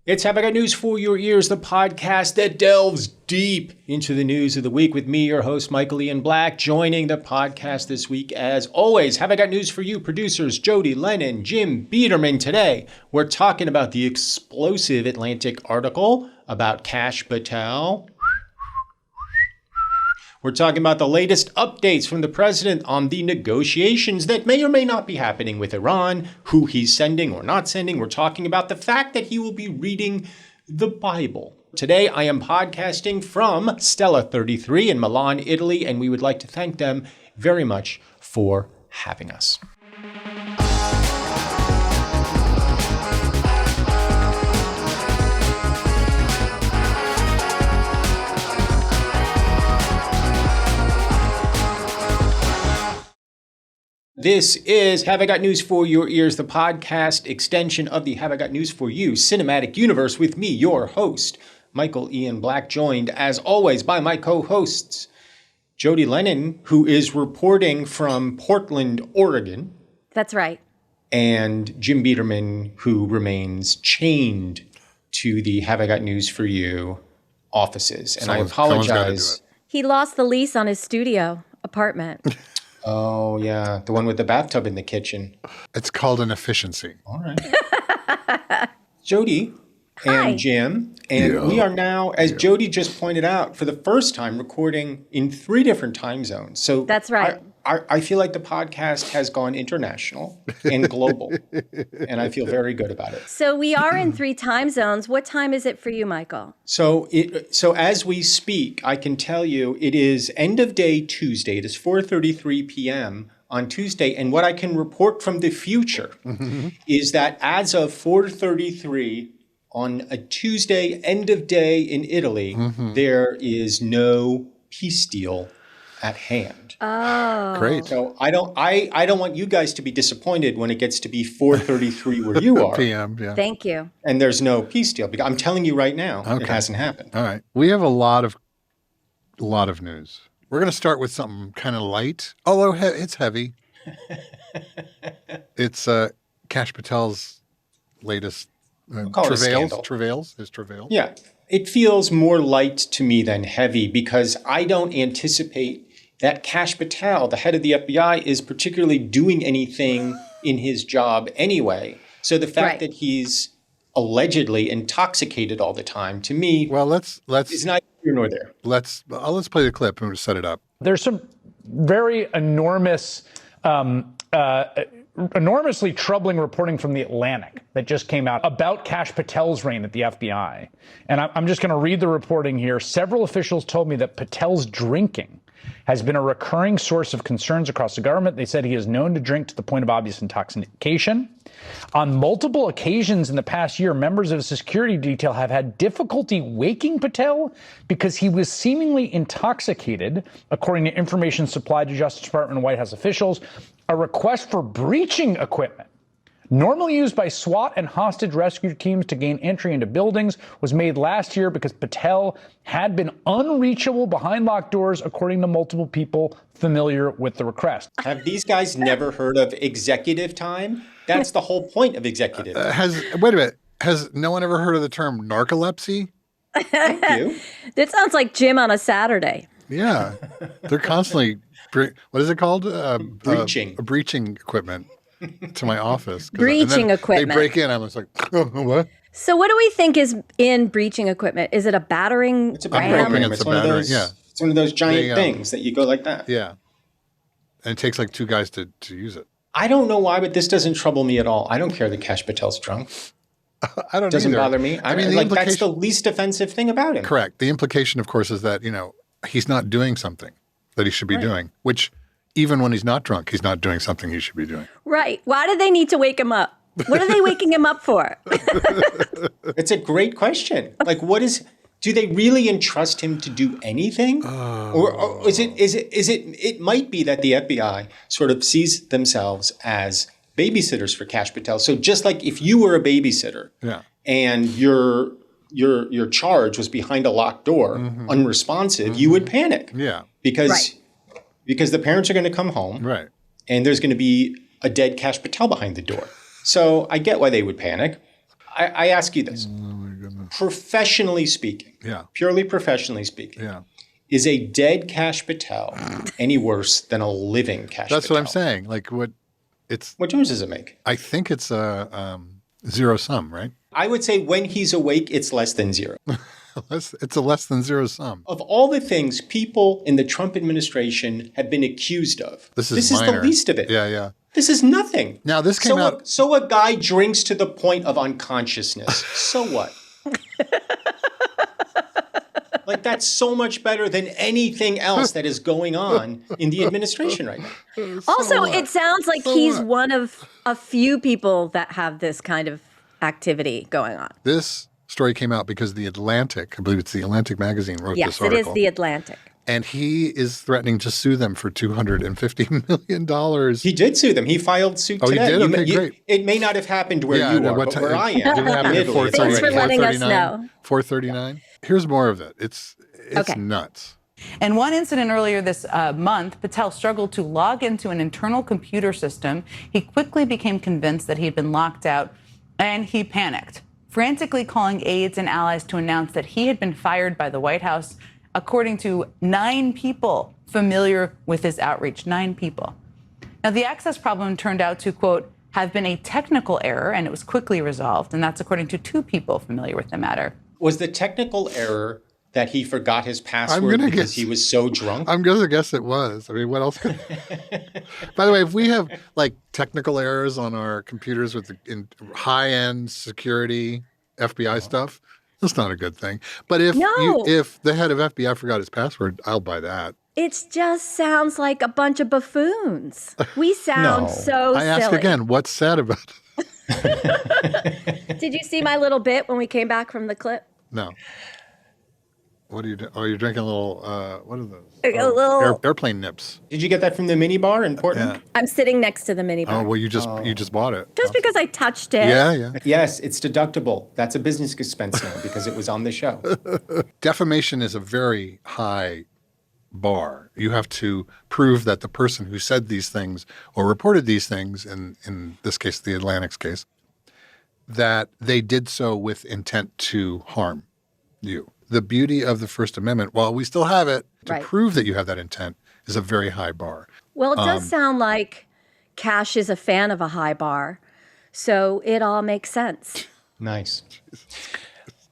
It's Have I Got News for Your Ears, the podcast that delves deep into the news of the week with me, your host, Michael Ian Black, joining the podcast this week. As always, have I got news for you, producers Jodi Lennon Jim Biederman. Today, we're talking about the explosive Atlantic article about Kash Patel. We're talking about the latest updates from the president on the negotiations that may or may not be happening with Iran, who he's sending or not sending. We're talking about the fact that he will be reading the Bible. Today, I am podcasting from Stella 33 in Milan, Italy, and we would like to thank them very much for having us. This is Have I Got News for Your Ears, the podcast extension of the Have I Got News for You cinematic universe with me, your host, Michael Ian Black, joined as always by my co-hosts, Jodi Lennon, who is reporting from Portland, Oregon. That's right. And Jim Biederman, who remains chained to the Have I Got News for You offices. And I apologize. He lost the lease on his studio apartment. Oh, yeah. The one with the bathtub in the kitchen. It's called an efficiency. All right. Jodi Hi. and Jim. And we are now, as Jodi just pointed out, for the first time recording in 3 different time zones. So that's right. I feel like the podcast has gone international and global. And I feel very good about it. So we are in 3 time zones. What time is it for you, Michael? So as we speak, I can tell you it is end of day Tuesday. It is 4:33 p.m. on Tuesday. And what I can report from the future is that as of 4:33 on a Tuesday, end of day in Italy, there is no peace deal at hand. Oh, great. So I don't want you guys to be disappointed when it gets to be 4:33 where you are. PM, yeah. Thank you. And there's no peace deal. Because I'm telling you right now, It hasn't happened. All right. We have a lot of news. We're going to start with something kind of light, although it's heavy. It's Kash Patel's latest travails. Yeah. It feels more light to me than heavy because I don't anticipate that Kash Patel, the head of the FBI, is particularly doing anything in his job anyway. So the fact that he's allegedly intoxicated all the time, to me, let's is not here nor there. Let's play the clip and we'll set it up. There's some very enormously troubling reporting from The Atlantic that just came out about Kash Patel's reign at the FBI. And I'm just going to read the reporting here. Several officials told me that Patel's drinking has been a recurring source of concerns across the government. They said he is known to drink to the point of obvious intoxication. On multiple occasions in the past year, members of the security detail have had difficulty waking Patel because he was seemingly intoxicated, according to information supplied to Justice Department and White House officials. A request for breaching equipment, normally used by SWAT and hostage rescue teams to gain entry into buildings, was made last year because Patel had been unreachable behind locked doors, according to multiple people familiar with the request. Have these guys never heard of executive time? That's the whole point of executive. Wait a minute. Has no one ever heard of the term narcolepsy? Thank you. That sounds like Jim on a Saturday. Yeah. They're constantly, what is it called? Breaching. Breaching equipment to my office. Breaching equipment. They break in. I was like, what? So what do we think is in breaching equipment? Is it a battering It's a ram? battering ram. It's one of those, yeah. It's one of those giant things that you go like that. Yeah. And it takes like 2 guys to use it. I don't know why, but this doesn't trouble me at all. I don't care that Kash Patel's drunk. I don't Doesn't either. bother me. I mean, like that's the least offensive thing about him. Correct. The implication, of course, is that, he's not doing something that he should be doing, which even when he's not drunk, he's not doing something he should be doing. Right. Why did they need to wake him up? What are they waking him up for? It's a great question. Like, do they really entrust him to do anything? Or is it might be that the FBI sort of sees themselves as babysitters for Kash Patel. So just like if you were a babysitter and your charge was behind a locked door, unresponsive, you would panic. Yeah. Because the parents are going to come home. Right. And there's going to be a dead Kash Patel behind the door. So I get why they would panic. I ask you this. professionally speaking, purely professionally speaking, is a dead Kash Patel any worse than a living Kash Patel? That's what I'm saying. Like what difference does it make? I think it's a zero sum, right? I would say when he's awake, it's less than zero. It's a less than zero sum. Of all the things people in the Trump administration have been accused of, this is the least of it. Yeah. This is nothing. Now, this came out. So a guy drinks to the point of unconsciousness. So what? Like, that's so much better than anything else that is going on in the administration right now. Also, it sounds like he's one of a few people that have this kind of activity going on. This story came out because The Atlantic, I believe it's The Atlantic magazine, wrote this article. Yes, it is The Atlantic. And he is threatening to sue them for $250 million. He did sue them. He filed suit today. He did? Okay, great. It may not have happened where you are, but where I am. Did it happen at 4:39? Thanks for letting us know. 4:39? Here's more of it. It's nuts. In one incident earlier this month, Patel struggled to log into an internal computer system. He quickly became convinced that he had been locked out, and he panicked, frantically calling aides and allies to announce that he had been fired by the White House, according to 9 people familiar with his outreach. 9 people. Now, the access problem turned out to, quote, have been a technical error, and it was quickly resolved, and that's according to 2 people familiar with the matter. Was the technical error that he forgot his password because he was so drunk? I'm going to guess it was. I mean, what else could... By the way, if we have like technical errors on our computers with high-end security FBI stuff, that's not a good thing. But if the head of FBI forgot his password, I'll buy that. It just sounds like a bunch of buffoons. We sound so silly. I ask again, what's sad about it? Did you see my little bit when we came back from the clip? No. What are you doing? Oh, you're drinking a little, what are those? A little airplane nips. Did you get that from the mini bar in Portland? Yeah. I'm sitting next to the mini bar. Oh, well, you just bought it. Just because I touched it. Yeah. Yes, it's deductible. That's a business expense now because it was on the show. Defamation is a very high bar. You have to prove that the person who said these things or reported these things, in this case, the Atlantic's case, that they did so with intent to harm you. The beauty of the First Amendment, while we still have it, to prove that you have that intent is a very high bar. Well, it does sound like Kash is a fan of a high bar, so it all makes sense. Nice.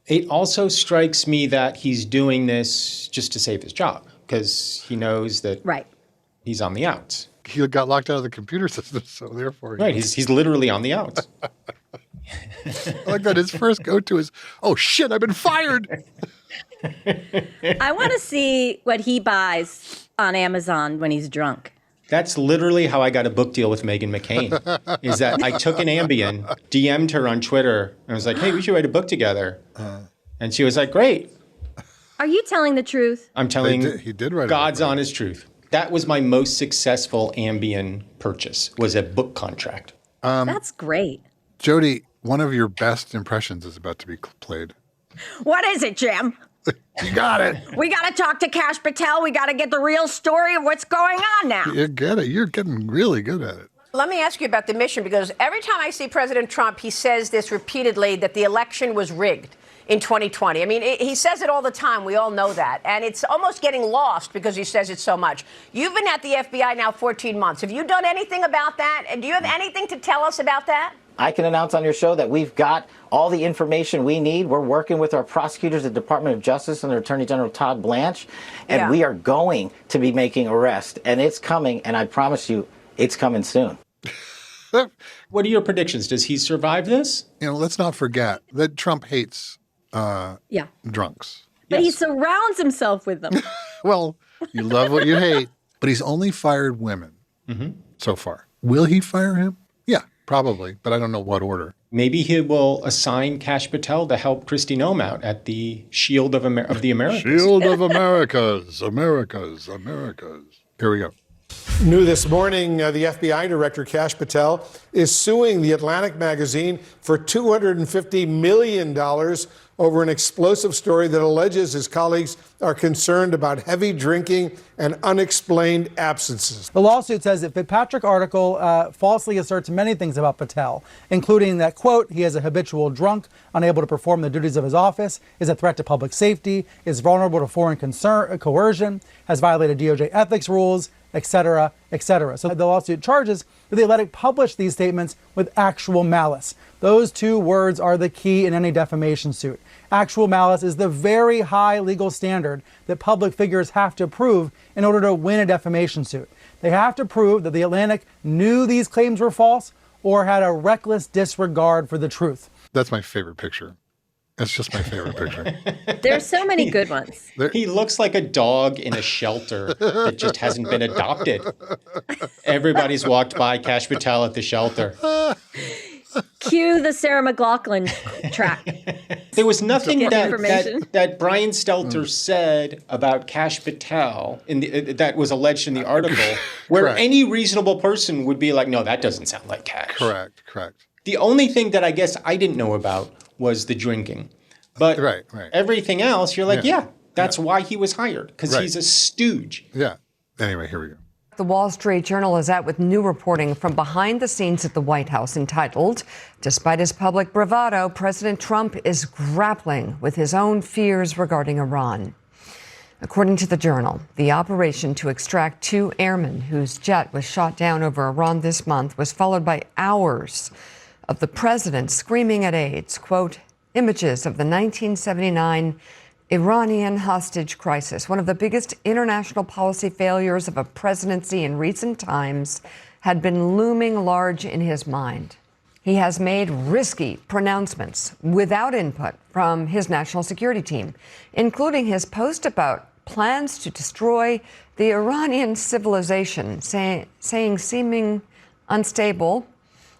It also strikes me that he's doing this just to save his job because he knows that he's on the outs. He got locked out of the computer system, so therefore... He's literally on the outs. I like that his first go-to is, oh, shit, I've been fired. I want to see what he buys on Amazon when he's drunk. That's literally how I got a book deal with Meghan McCain, is that I took an Ambien, DM'd her on Twitter, and was like, hey, we should write a book together. And she was like, great. Are you telling the truth? I'm telling he did write God's honest truth. That was my most successful Ambien purchase, was a book contract. That's great. Jodi, one of your best impressions is about to be played. What is it, Jim? You got it. We got to talk to Kash Patel. We got to get the real story of what's going on now. You get it. You're getting really good at it. Let me ask you about the mission, because every time I see President Trump, he says this repeatedly, that the election was rigged in 2020. I mean, he says it all the time. We all know that. And it's almost getting lost because he says it so much. You've been at the FBI now 14 months. Have you done anything about that? And do you have anything to tell us about that? I can announce on your show that we've got all the information we need. We're working with our prosecutors, the Department of Justice, and their Attorney General Todd Blanche, and we are going to be making arrests, and it's coming, and I promise you, it's coming soon. What are your predictions? Does he survive this? You know, let's not forget that Trump hates drunks. But he surrounds himself with them. Well, you love what you hate, but he's only fired women so far. Will he fire him? Yeah. Probably, but I don't know what order. Maybe he will assign Kash Patel to help Kristi Noem out at the Shield of the Americas. Shield of Americas. Here we go. New this morning, the FBI director, Kash Patel, is suing The Atlantic magazine for $250 million over an explosive story that alleges his colleagues are concerned about heavy drinking and unexplained absences. The lawsuit says the Fitzpatrick article falsely asserts many things about Patel, including that, quote, he is a habitual drunk, unable to perform the duties of his office, is a threat to public safety, is vulnerable to foreign coercion, has violated DOJ ethics rules, etc., etc. So the lawsuit charges that the Atlantic published these statements with actual malice. Those two words are the key in any defamation suit. Actual malice is the very high legal standard that public figures have to prove in order to win a defamation suit. They have to prove that the Atlantic knew these claims were false or had a reckless disregard for the truth. That's my favorite picture. It's just my favorite picture. There's so many good ones. He looks like a dog in a shelter that just hasn't been adopted. Everybody's walked by Kash Patel at the shelter. Cue the Sarah McLachlan track. There was nothing information. that Brian Stelter said about Kash Patel that was alleged in the article where Correct. any reasonable person would be like, no, that doesn't sound like Kash. Correct. The only thing that I guess I didn't know about was the drinking. But Right. everything else, you're like, Yeah. that's why he was hired, because Right. he's a stooge. Yeah. Anyway, here we go. The Wall Street Journal is out with new reporting from behind the scenes at the White House entitled, "Despite his public bravado, President Trump is grappling with his own fears regarding Iran." According to the Journal, the operation to extract 2 airmen whose jet was shot down over Iran this month was followed by hours of the president screaming at aides, quote, images of the 1979 Iranian hostage crisis, one of the biggest international policy failures of a presidency in recent times, had been looming large in his mind. He has made risky pronouncements without input from his national security team, including his post about plans to destroy the Iranian civilization, saying seeming unstable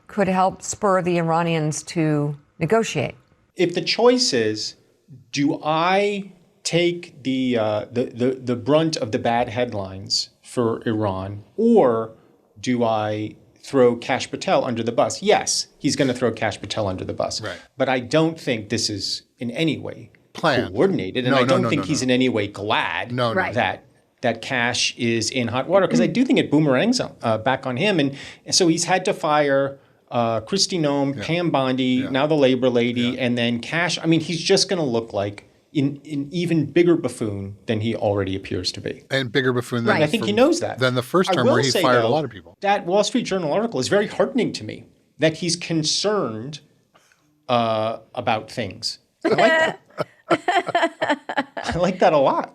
could help spur the Iranians to negotiate. If the choice is, do I take the brunt of the bad headlines for Iran, or do I throw Kash Patel under the bus? Yes, he's going to throw Kash Patel under the bus. Right. But I don't think this is in any way Planned. coordinated, and I don't think he's in any way glad that Kash is in hot water, because I do think it boomerangs back on him, and so he's had to fire Kristi Noem, Pam Bondi, now the labor lady, and then Kash. I mean, he's just going to look like an even bigger buffoon than he already appears to be. And bigger buffoon than I think he knows that. Than the first term where he fired a lot of people. That Wall Street Journal article is very heartening to me, that he's concerned about things. I like that. I like that a lot.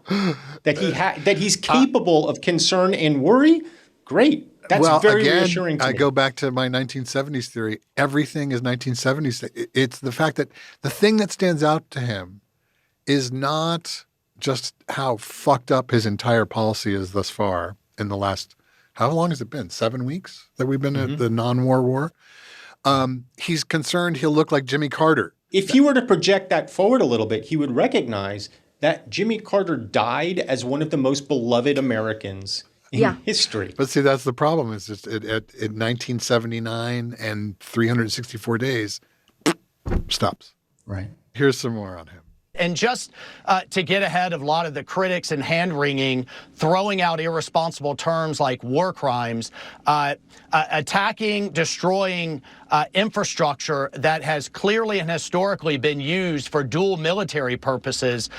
That he's capable of concern and worry. Great. That's very reassuring to me. I go back to my 1970s theory. Everything is 1970s. It's the fact that the thing that stands out to him is not just how fucked up his entire policy is thus far in the last, how long has it been? 7 weeks that we've been at the non-war war? He's concerned he'll look like Jimmy Carter. If he were to project that forward a little bit, he would recognize that Jimmy Carter died as one of the most beloved Americans in history. But see, that's the problem. Is just at 1979 and 364 days, stops. Right. Here's some more on him. And just to get ahead of a lot of the critics and hand-wringing, throwing out irresponsible terms like war crimes, attacking, destroying infrastructure that has clearly and historically been used for dual military purposes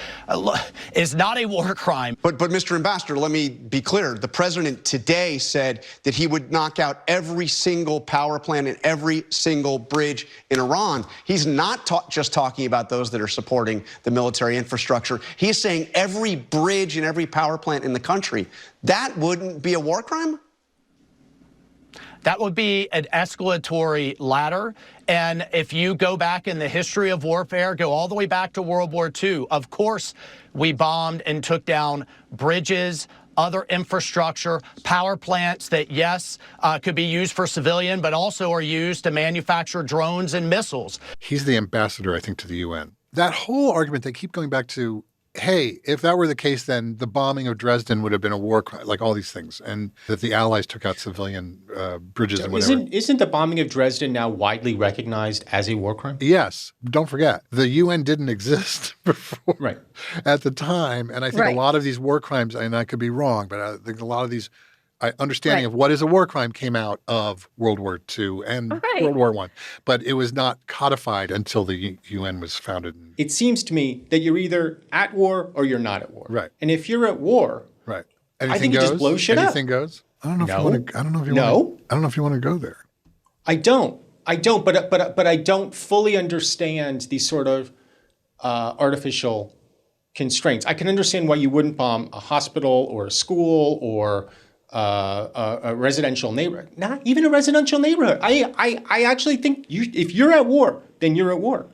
is not a war crime. But Mr. Ambassador, let me be clear. The president today said that he would knock out every single power plant and every single bridge in Iran. He's not just talking about those that are supporting the military infrastructure. He's saying every bridge and every power plant in the country. That wouldn't be a war crime? That would be an escalatory ladder. And if you go back in the history of warfare, go all the way back to World War II, of course, we bombed and took down bridges, other infrastructure, power plants that, yes, could be used for civilian, but also are used to manufacture drones and missiles. He's the ambassador, I think, to the UN. That whole argument, they keep going back to hey, if that were the case, then the bombing of Dresden would have been a war crime, like all these things, and that the Allies took out civilian bridges and whatever. Isn't the bombing of Dresden now widely recognized as a war crime? Yes. Don't forget, the UN didn't exist before at the time, and I think a lot of these war crimes, and I could be wrong, but I think a lot of these understanding of what is a war crime came out of World War II and World War I. But it was not codified until the UN was founded. It seems to me that you're either at war or you're not at war. Right. And if you're at war, Anything I think goes? you just blow shit up. Anything goes? I don't know if you want to. I don't know if you want. I don't know if you want to go there. I don't. But I don't fully understand these sort of artificial constraints. I can understand why you wouldn't bomb a hospital or a school or a residential neighborhood. Not even a residential neighborhood. I actually think if you're at war, then you're at war.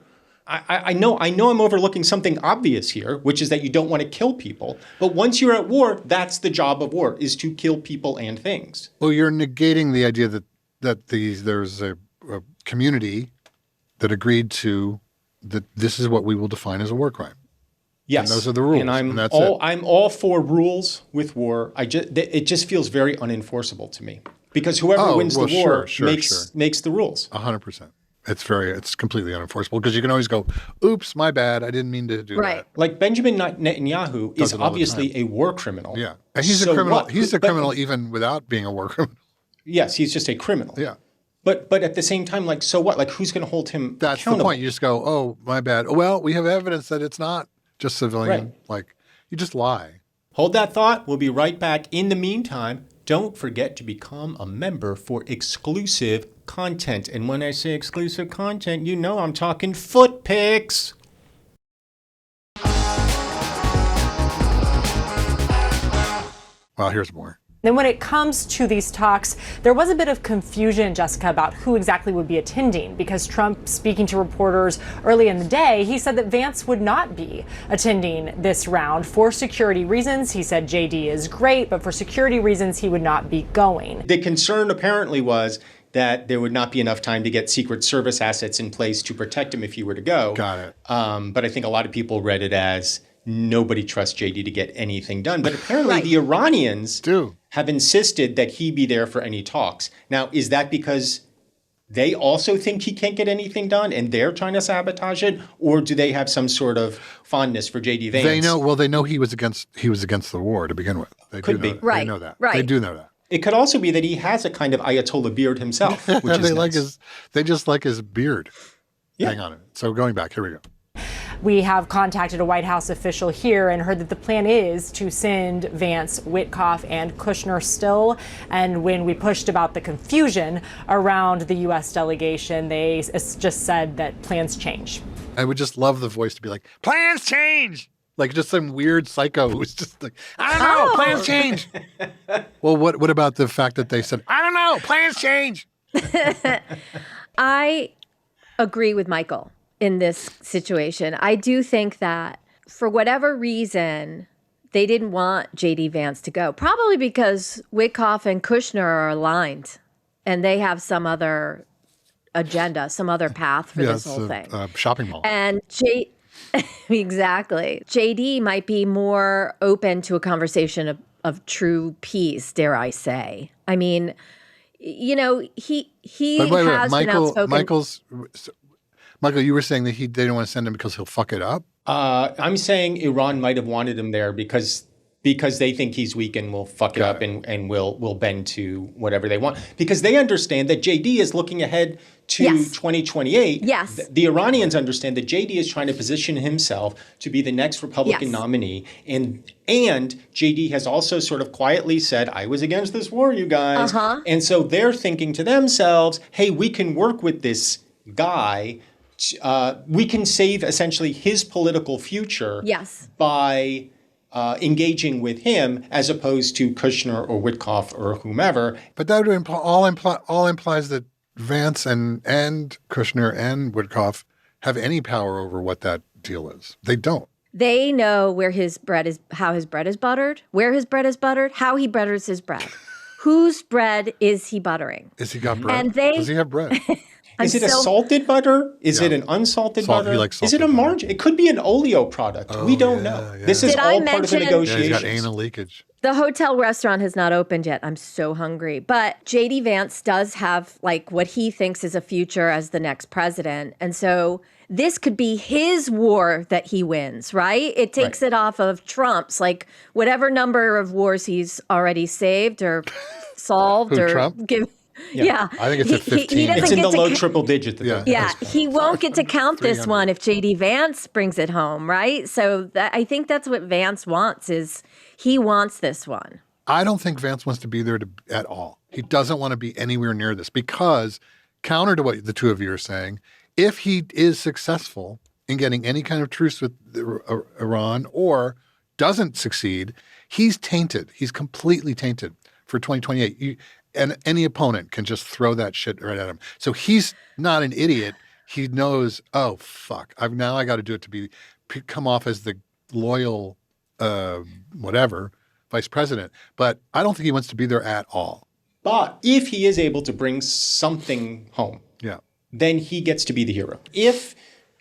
I know I'm overlooking something obvious here, which is that you don't want to kill people. But once you're at war, that's the job of war, is to kill people and things. Well, you're negating the idea that there's a community that agreed to that this is what we will define as a war crime. Yes, and those are the rules, and I'm all for rules with war. It just feels very unenforceable to me because whoever wins the war makes the rules. 100%. It's completely unenforceable because you can always go, "Oops, my bad. I didn't mean to do that." Like Benjamin Netanyahu is obviously a war criminal. Yeah, and he's a criminal. He's a criminal even without being a war criminal. Yes, he's just a criminal. Yeah. But at the same time, like, so what? Like, who's going to hold him That's accountable? the point. You just go, "Oh, my bad." Well, we have evidence that it's not just civilian. Like, you just lie. Hold that thought. We'll be right back. In the meantime, don't forget to become a member for exclusive content. And when I say exclusive content, you know I'm talking foot pics. Well, here's more. Then when it comes to these talks, there was a bit of confusion, Jessica, about who exactly would be attending, because Trump, speaking to reporters early in the day, he said that Vance would not be attending this round for security reasons. He said JD is great, but for security reasons, he would not be going. The concern apparently was that there would not be enough time to get Secret Service assets in place to protect him if he were to go. Got it. But I think a lot of people read it as nobody trusts JD to get anything done. But apparently the Iranians have insisted that he be there for any talks. Now, is that because they also think he can't get anything done and they're trying to sabotage it? Or do they have some sort of fondness for JD Vance? They know he was against the war to begin with. They Could be. They know that. They do know that. It could also be that he has a kind of Ayatollah beard himself, which is nice. They just like his beard. Hang on. So going back, here we go. We have contacted a White House official here and heard that the plan is to send Vance, Witkoff, and Kushner still. And when we pushed about the confusion around the U.S. delegation, they just said that plans change. I would just love the voice to be like, plans change! Like just some weird psycho who's just like, I don't know, plans change. Well, what about the fact that they said, I don't know, plans change? I agree with Michael in this situation. I do think that for whatever reason, they didn't want JD Vance to go. Probably because Witkoff and Kushner are aligned and they have some other agenda, some other path for this whole thing. Shopping mall. And exactly. JD might be more open to a conversation of true peace, dare I say. I mean, he has been outspoken. Michael, you were saying that they didn't want to send him because he'll fuck it up? I'm saying Iran might have wanted him there because they think he's weak and will fuck it up and will bend to whatever they want. Because they understand that JD is looking ahead to 2028. Yes. The Iranians understand that JD is trying to position himself to be the next Republican nominee. And JD has also sort of quietly said, I was against this war, you guys. And so they're thinking to themselves, hey, we can work with this guy. We can save essentially his political future by engaging with him as opposed to Kushner or Witkoff or whomever. But that would all implies that Vance and Kushner and Witkoff have any power over what that deal is. They don't. They know how his bread is buttered, where his bread is buttered, how he butters his bread. Whose bread is he buttering? Is he got bread? And Does he have bread? Is it a salted butter? Is it an unsalted butter? He likes is it a margarine? It could be an oleo product. We don't know. This is all part of the negotiations. Yeah, he's got anal leakage. The hotel restaurant has not opened yet. I'm so hungry. But JD Vance does have like what he thinks is a future as the next president. And so this could be his war that he wins, right? It takes it off of Trump's, like whatever number of wars he's already saved or solved or Trump? Yeah. I think it's at 15. It's in the low triple digit. Yeah, he won't get to count this one if JD Vance brings it home, right? So I think that's what Vance wants is he wants this one. I don't think Vance wants to be there at all. He doesn't want to be anywhere near this because, counter to what the two of you are saying, if he is successful in getting any kind of truce with Iran or doesn't succeed, he's tainted. He's completely tainted for 2028. And any opponent can just throw that shit right at him. So he's not an idiot. He knows, oh, fuck. I got to do it to come off as the loyal vice president. But I don't think he wants to be there at all. But if he is able to bring something home, then he gets to be the hero. If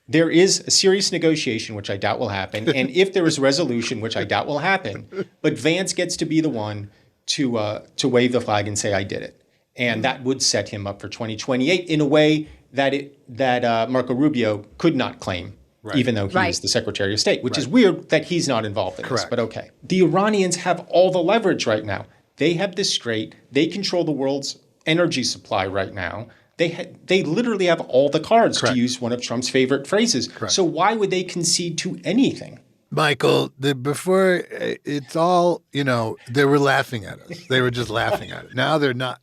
there is a serious negotiation, which I doubt will happen, and if there is a resolution, which I doubt will happen, but Vance gets to be the one to wave the flag and say, I did it. And that would set him up for 2028 in a way that Marco Rubio could not claim, even though he is the Secretary of State, which is weird that he's not involved in this, but okay. The Iranians have all the leverage right now. They have this straight. They control the world's energy supply right now. They literally have all the cards, to use one of Trump's favorite phrases. So why would they concede to anything? Michael, before it's all, they were laughing at us. They were just laughing at it. Now they're not.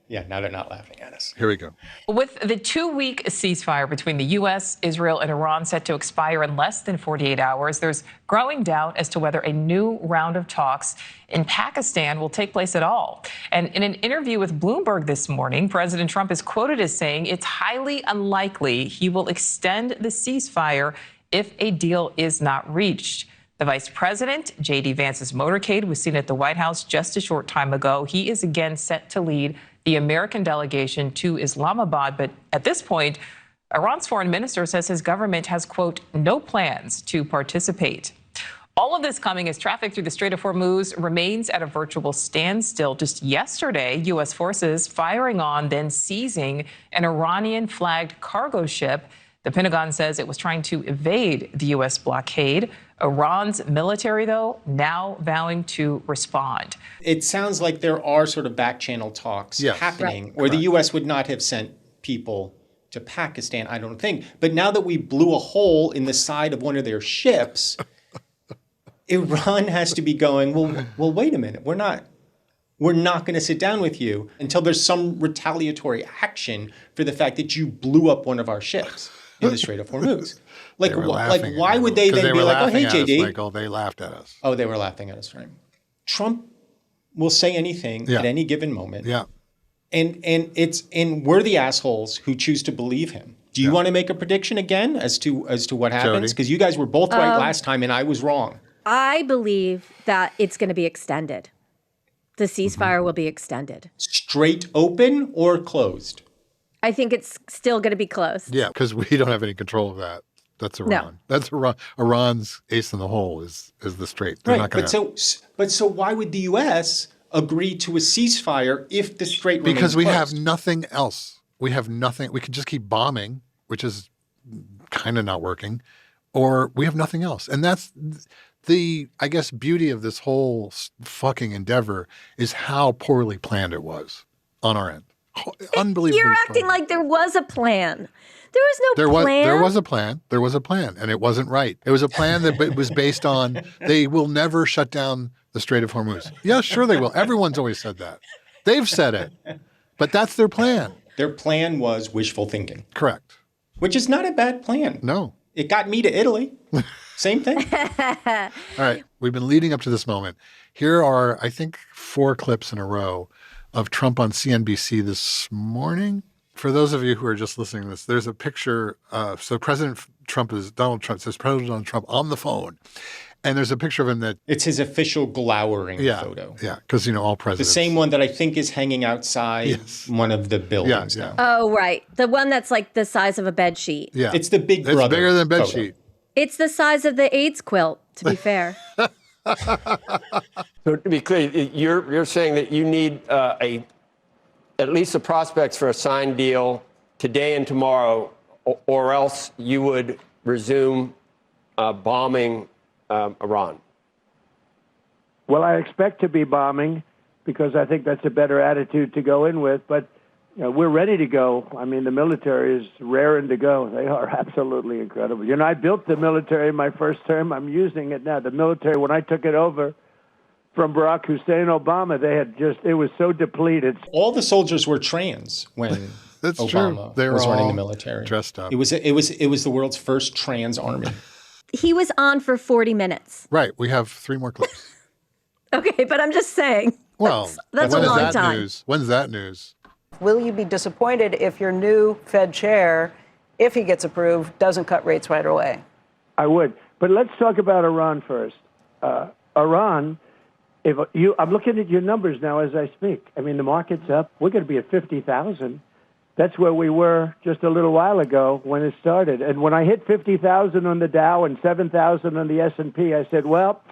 Yeah, now they're not laughing at us. Here we go. With the 2-week ceasefire between the U.S., Israel, and Iran set to expire in less than 48 hours, there's growing doubt as to whether a new round of talks in Pakistan will take place at all. And in an interview with Bloomberg this morning, President Trump is quoted as saying it's highly unlikely he will extend the ceasefire if a deal is not reached. The vice president, JD Vance's motorcade, was seen at the White House just a short time ago. He is again set to lead the American delegation to Islamabad. But at this point, Iran's foreign minister says his government has, quote, no plans to participate. All of this coming as traffic through the Strait of Hormuz remains at a virtual standstill. Just yesterday, U.S. forces firing on, then seizing an Iranian-flagged cargo ship. The Pentagon says it was trying to evade the U.S. blockade. Iran's military, though, now vowing to respond. It sounds like there are sort of back-channel talks happening, or the U.S. would not have sent people to Pakistan, I don't think. But now that we blew a hole in the side of one of their ships, Iran has to be going, well, wait a minute. We're not going to sit down with you until there's some retaliatory action for the fact that you blew up one of our ships in the Strait of Hormuz. Why would they then be like, oh, hey, JD. Michael, they laughed at us. Oh, they were laughing at us, right? Trump will say anything at any given moment. Yeah. And we're the assholes who choose to believe him. Do you want to make a prediction again as to what happens? Because you guys were both right last time and I was wrong. I believe that it's going to be extended. The ceasefire will be extended. Straight open or closed? I think it's still going to be closed. Yeah, because we don't have any control of that. That's Iran. No. That's Iran. Iran's ace in the hole is the Strait. They're not going But so why would the U.S. agree to a ceasefire if the Strait remains Because we closed? have nothing else. We have nothing. We can just keep bombing, which is kind of not working, or we have nothing else. And that's the, I guess, beauty of this whole fucking endeavor is how poorly planned it was on our end. Unbelievable. You're acting like there was a plan. There was no plan. There was a plan. There was a plan, and it wasn't right. It was a plan that was based on they will never shut down the Strait of Hormuz. Yeah, sure they will. Everyone's always said that. They've said it. But that's their plan. Their plan was wishful thinking. Correct. Which is not a bad plan. No. It got me to Italy. Same thing. All right. We've been leading up to this moment. Here are, I think, 4 clips in a row of Trump on CNBC this morning. For those of you who are just listening to this, there's a picture. So Donald Trump says President Donald Trump on the phone. And there's a picture of him that... It's his official glowering photo. Yeah, because, all presidents... The same one that I think is hanging outside one of the buildings now. Oh, right. The one that's like the size of a bed sheet. Yeah. It's the big brother. It's bigger than a bed photo. sheet. It's the size of the AIDS quilt, to be fair. So to be clear, you're saying that you need at least the prospects for a signed deal today and tomorrow, or else you would resume bombing Iran. Well, I expect to be bombing because I think that's a better attitude to go in with. But we're ready to go. I mean, the military is raring to go. They are absolutely incredible. I built the military in my first term. I'm using it now. The military, when I took it over from Barack Hussein Obama, it was so depleted. All the soldiers were trans when That's Obama true. They were was running all the military. dressed up. It was the world's first trans army. He was on for 40 minutes. Right. We have 3 more clips. Okay, but I'm just saying. Well, that's a when is long that time. news? When's that news? Will you be disappointed if your new Fed chair, if he gets approved, doesn't cut rates right away? I would. But let's talk about Iran first. Iran, I'm looking at your numbers now as I speak. I mean, the market's up. We're going to be at 50,000. That's where we were just a little while ago when it started. And when I hit 50,000 on the Dow and 7,000 on the S&P, I said, well,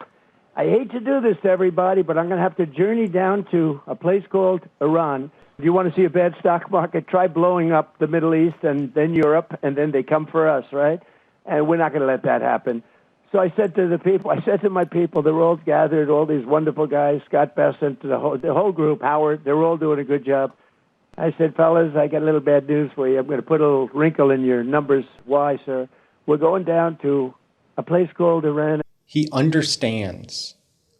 I hate to do this to everybody, but I'm going to have to journey down to a place called Iran. If you want to see a bad stock market, try blowing up the Middle East and then Europe, and then they come for us, right? And we're not going to let that happen. So I said to my people, they're all gathered, all these wonderful guys, Scott Bessent, the whole group, Howard, they're all doing a good job. I said, fellas, I got a little bad news for you. I'm going to put a little wrinkle in your numbers. Why, sir? We're going down to a place called Iran. He understands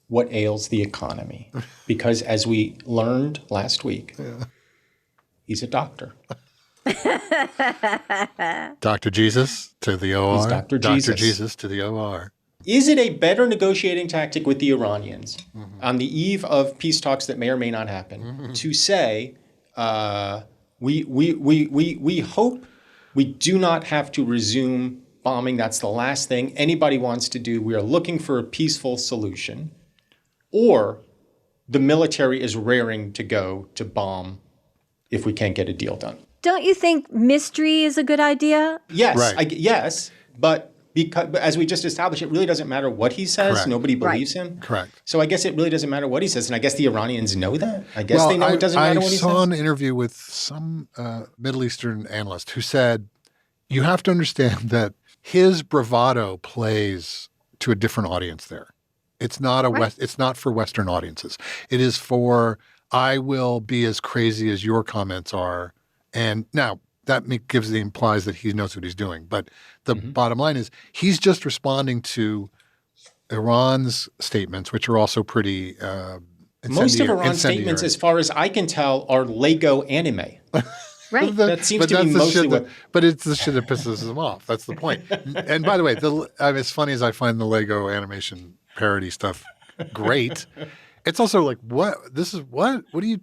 what ails the economy because, as we learned last week, he's a doctor. Dr. Jesus to the OR. He's Dr. Jesus. Dr. Jesus to the OR. Is it a better negotiating tactic with the Iranians on the eve of peace talks that may or may not happen to say, we hope we do not have to resume bombing. That's the last thing anybody wants to do. We are looking for a peaceful solution. Or the military is raring to go to bomb if we can't get a deal done. Don't you think mystery is a good idea? Yes, Right. yes, but because as we just established, it really doesn't matter what he says. Correct. Nobody believes him. Correct. So I guess it really doesn't matter what he says, and I guess the Iranians know that. I guess they know it doesn't matter what he says. I saw an interview with some Middle Eastern analyst who said, you have to understand that his bravado plays to a different audience there. It's not it's not for Western audiences. It is for, I will be as crazy as your comments are. And now that implies that he knows what he's doing. But the bottom line is he's just responding to Iran's statements, which are also pretty most of Iran's statements, as far as I can tell, are Lego anime. Right. That seems to be mostly what... But it's the shit that pisses them off. That's the point. And by the way, as funny as I find the Lego animation parody stuff great, it's also like, what? This is what? What do you...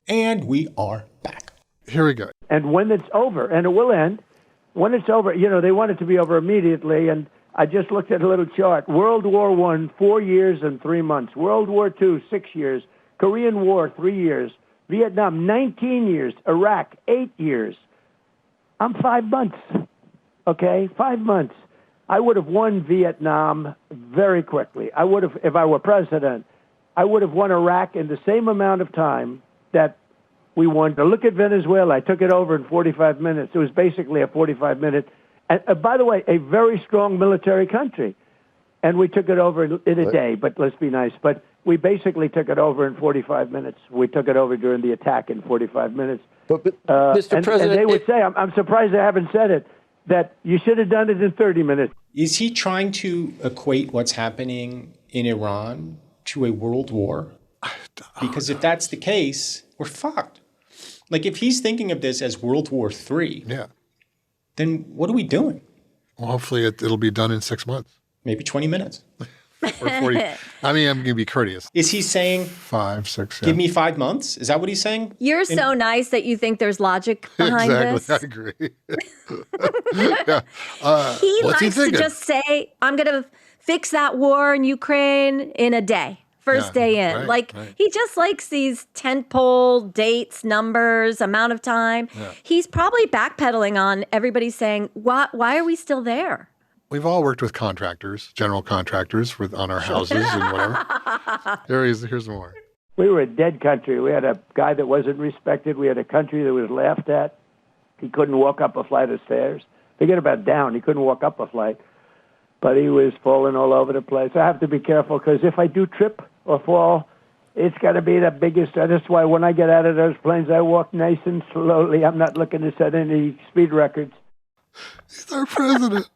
And we are back. Here we go. And when it's over, and it will end, when it's over, they want it to be over immediately. And I just looked at a little chart. World War I, 4 years and 3 months. World War II, 6 years. Korean War, 3 years. Vietnam, 19 years. Iraq, 8 years. I'm 5 months. Okay, 5 months. I would have won Vietnam very quickly. I would have, if I were president, I would have won Iraq in the same amount of time that we won. Now look at Venezuela. I took it over in 45 minutes. It was basically a 45-minute. And by the way, a very strong military country. And we took it over in a day, but let's be nice. But we basically took it over in 45 minutes. We took it over during the attack in 45 minutes. But Mr. President, and they would say, I'm surprised I haven't said it, that you should have done it in 30 minutes. Is he trying to equate what's happening in Iran to a world war? Because if that's the case, we're fucked. Like, if he's thinking of this as World War III, then what are we doing? Well, hopefully it'll be done in 6 months. Maybe 20 minutes. Or 40. I mean, I'm going to be courteous. Is he saying 5, 6? Yeah. Give me 5 months? Is that what he's saying? You're so nice that you think there's logic behind this. I agree. Yeah. He What's likes to just say, I'm going to fix that war in Ukraine in a day. First day in. Right. He just likes these tentpole dates, numbers, amount of time. Yeah. He's probably backpedaling on everybody saying, why are we still there? We've all worked with contractors, general contractors on our houses and whatever. Here's more. We were a dead country. We had a guy that wasn't respected. We had a country that was laughed at. He couldn't walk up a flight of stairs. Forget about down. He couldn't walk up a flight. But he was falling all over the place. I have to be careful because if I do trip or fall, it's got to be the biggest. That's why when I get out of those planes, I walk nice and slowly. I'm not looking to set any speed records. He's our president.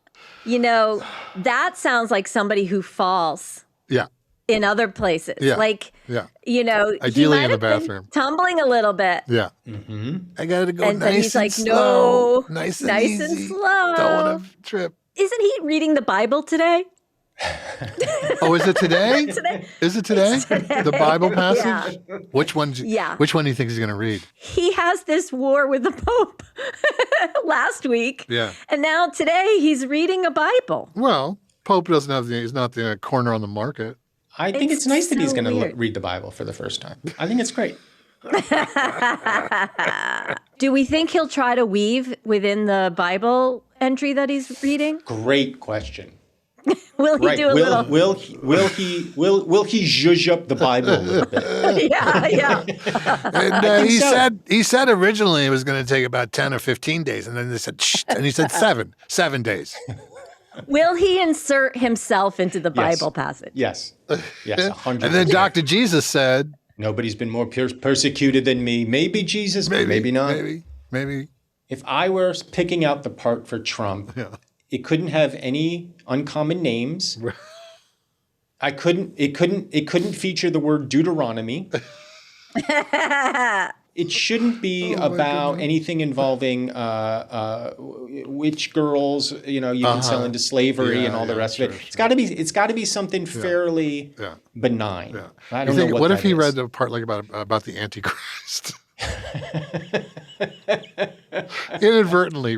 You know, that sounds like somebody who falls. Yeah. In other places. Yeah. You know, ideally he in the might have bathroom. been tumbling a little bit. Yeah. Mm-hmm. I got to go and nice then he's and like, slow. no, Nice and nice easy. and slow. Don't want to trip. Isn't he reading the Bible today? Oh, is it today? Today. Is it today? It's today. The Bible passage? Yeah. Which one do you think he's going to read? He has this war with the Pope last week. Yeah. And now today he's reading a Bible. Well, Pope doesn't have he's not the corner on the market. I think it's nice that he's going to weird. read the Bible for the first time. I think it's great. Do we think he'll try to weave within the Bible entry that he's reading? Great question. Will he do a little? Will he zhuzh up the Bible a little bit? Yeah. And he said originally it was going to take about 10 or 15 days, and then they said shh, and he said 7 days. Will he insert himself into the Yes. Bible passage? Yes. Yes, 100%. And then Dr. Jesus said, nobody's been more persecuted than me. Maybe Jesus, but maybe not. Maybe. If I were picking out the part for Trump, it couldn't have any uncommon names. It couldn't feature the word Deuteronomy. It shouldn't be about anything involving witch girls, you can sell into slavery and all the rest of it. It's got to be something fairly benign. Yeah. I don't know what if he is. read the part like about the Antichrist? Inadvertently,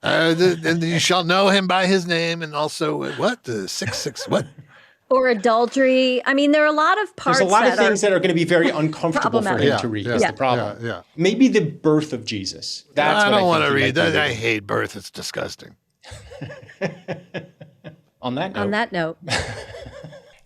and you shall know him by his name, and also what the 666 what? Or adultery. I mean, there are a lot of parts. There's a lot of things that are going to be very uncomfortable for him problematic. to read. Yeah, That's yeah, the problem. yeah. Maybe the birth of Jesus. That's I what don't want think to he read might be that. I reading. hate birth. It's disgusting. On that note.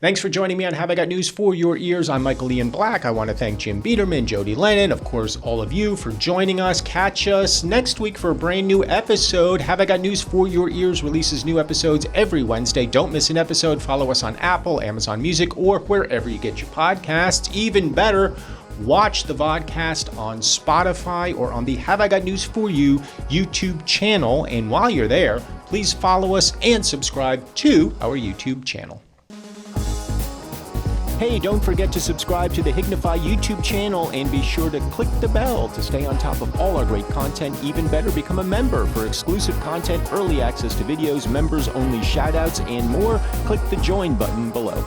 Thanks for joining me on Have I Got News for Your Ears. I'm Michael Ian Black. I want to thank Jim Biederman, Jodi Lennon, of course, all of you for joining us. Catch us next week for a brand new episode. Have I Got News for Your Ears releases new episodes every Wednesday. Don't miss an episode. Follow us on Apple, Amazon Music, or wherever you get your podcasts. Even better, watch the VODCAST on Spotify or on the Have I Got News for You YouTube channel. And while you're there, please follow us and subscribe to our YouTube channel. Hey, don't forget to subscribe to the HIGNFYE YouTube channel and be sure to click the bell to stay on top of all our great content. Even better, become a member for exclusive content, early access to videos, members-only shoutouts, and more. Click the join button below.